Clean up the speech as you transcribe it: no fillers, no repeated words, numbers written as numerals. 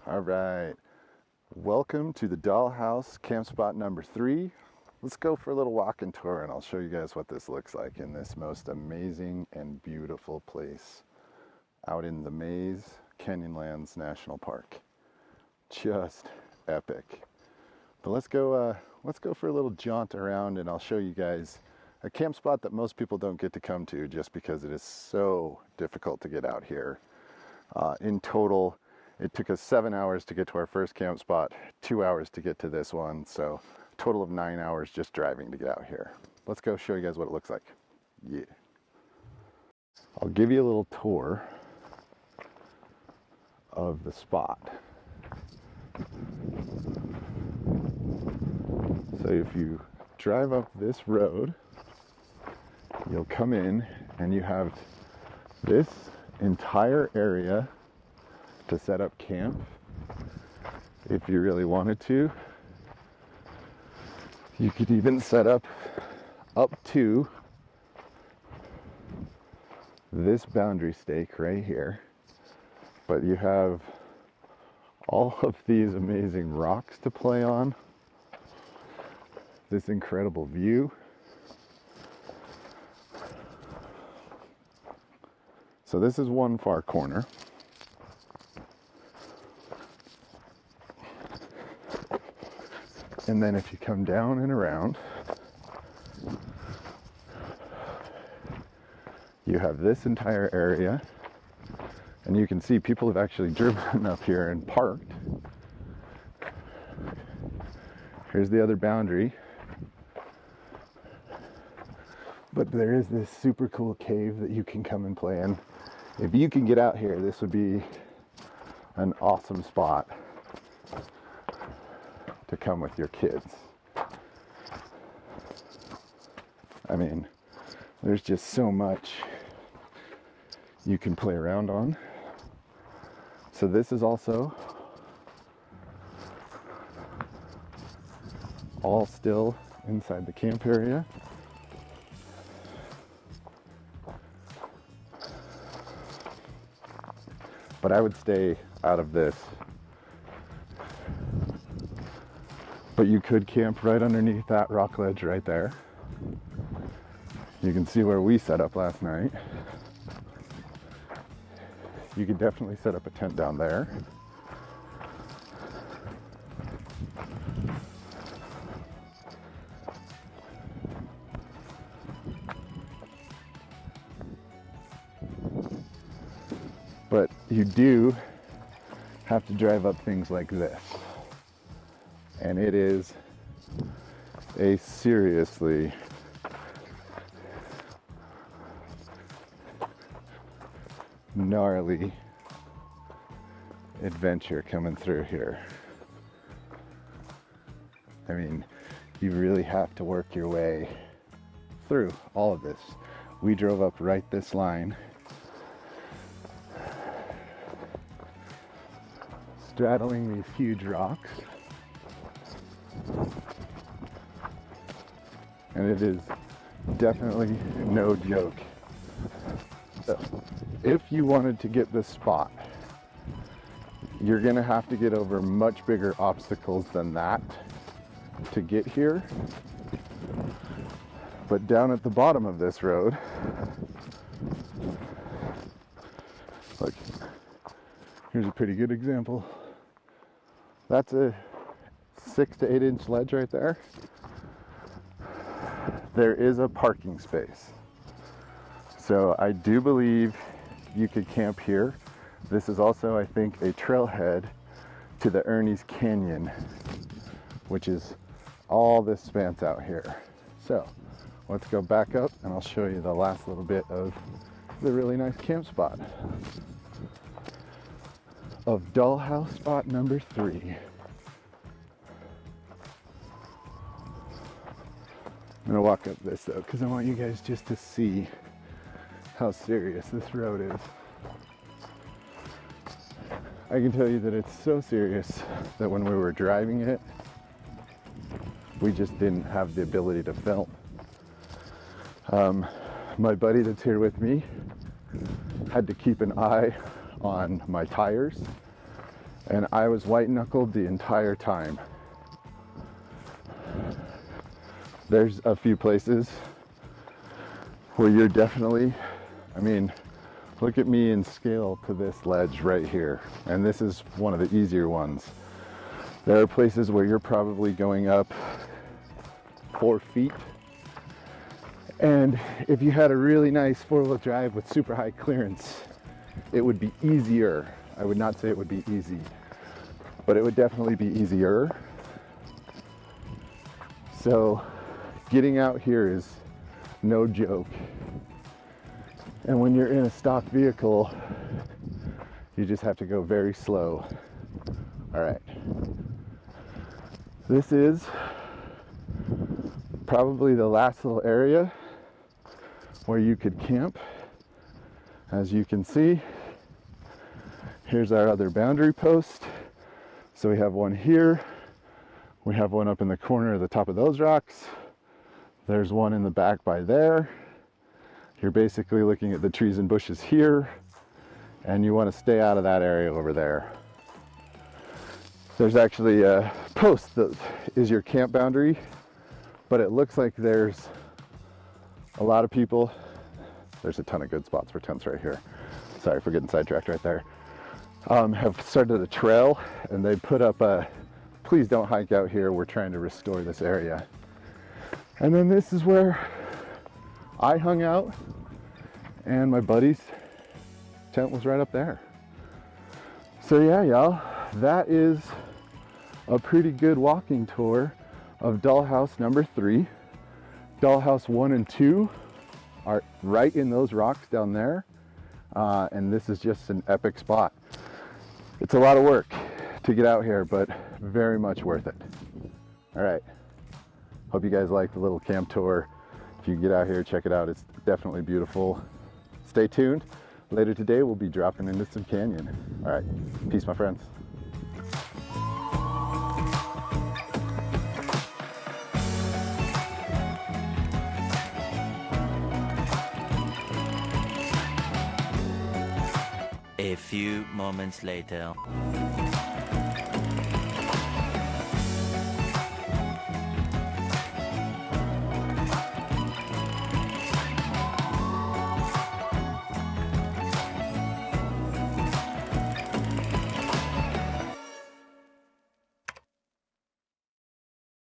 All right, welcome to the Dollhouse camp spot number 3. Let's go for a little walking tour and I'll show you guys what this looks like in this most amazing and beautiful place out in the Maze Canyonlands National Park. Just epic. But let's go for a little jaunt around and I'll show you guys a camp spot that most people don't get to come to just because it is so difficult to get out here. In total, it took us 7 hours to get to our first camp spot, 2 hours to get to this one, so a total of 9 hours just driving to get out here. Let's go show you guys what it looks like. Yeah. I'll give you a little tour of the spot. So if you drive up this road, you'll come in and you have this entire area to set up camp if you really wanted to. You could even set up to this boundary stake right here, but you have all of these amazing rocks to play on, this incredible view. So this is one far corner. And then if you come down and around, you have this entire area. And you can see people have actually driven up here and parked. Here's the other boundary. But there is this super cool cave that you can come and play in. If you can get out here, this would be an awesome spot to come with your kids. I mean, there's just so much you can play around on. So this is also all still inside the camp area. But I would stay out of this. But you could camp right underneath that rock ledge right there. You can see where we set up last night. You could definitely set up a tent down there. But you do have to drive up things like this. And it is a seriously gnarly adventure coming through here. I mean, you really have to work your way through all of this. We drove up right this line, straddling these huge rocks. And it is definitely no joke. So, if you wanted to get this spot, you're gonna have to get over much bigger obstacles than that to get here. But down at the bottom of this road, look, here's a pretty good example. That's a 6 to 8 inch ledge right there. There is a parking space. So I do believe you could camp here. This is also, I think, a trailhead to the Ernie's Canyon, which is all this spans out here. So let's go back up and I'll show you the last little bit of the really nice camp spot of Dollhouse spot number 3. I'm gonna walk up this though, because I want you guys just to see how serious this road is. I can tell you that it's so serious that when we were driving it, we just didn't have the ability to film. My buddy that's here with me had to keep an eye on my tires And I was white knuckled the entire time. There's a few places where you're definitely, I mean, look at me in scale to this ledge right here. And this is one of the easier ones. There are places where you're probably going up 4 feet. And if you had a really nice 4-wheel drive with super high clearance, it would be easier. I would not say it would be easy, but it would definitely be easier. So getting out here is no joke. And when you're in a stock vehicle, you just have to go very slow. All right. This is probably the last little area where you could camp. As you can see, here's our other boundary post. So we have one here. We have one up in the corner at the top of those rocks. There's one in the back by there. You're basically looking at the trees and bushes here, and you want to stay out of that area over there. There's actually a post that is your camp boundary, but it looks like there's a lot of people. There's a ton of good spots for tents right here. Sorry for getting sidetracked right there. Have started a trail, and they put up a, please don't hike out here, we're trying to restore this area. And then this is where I hung out, and my buddy's tent was right up there. So yeah, y'all, that is a pretty good walking tour of Dollhouse number 3. Dollhouse 1 and 2 are right in those rocks down there, and this is just an epic spot. It's a lot of work to get out here, but very much worth it. All right, hope you guys like the little camp tour. If you get out here, check it out. It's definitely beautiful. Stay tuned. Later today, we'll be dropping into some canyon. All right, peace, my friends. A few moments later.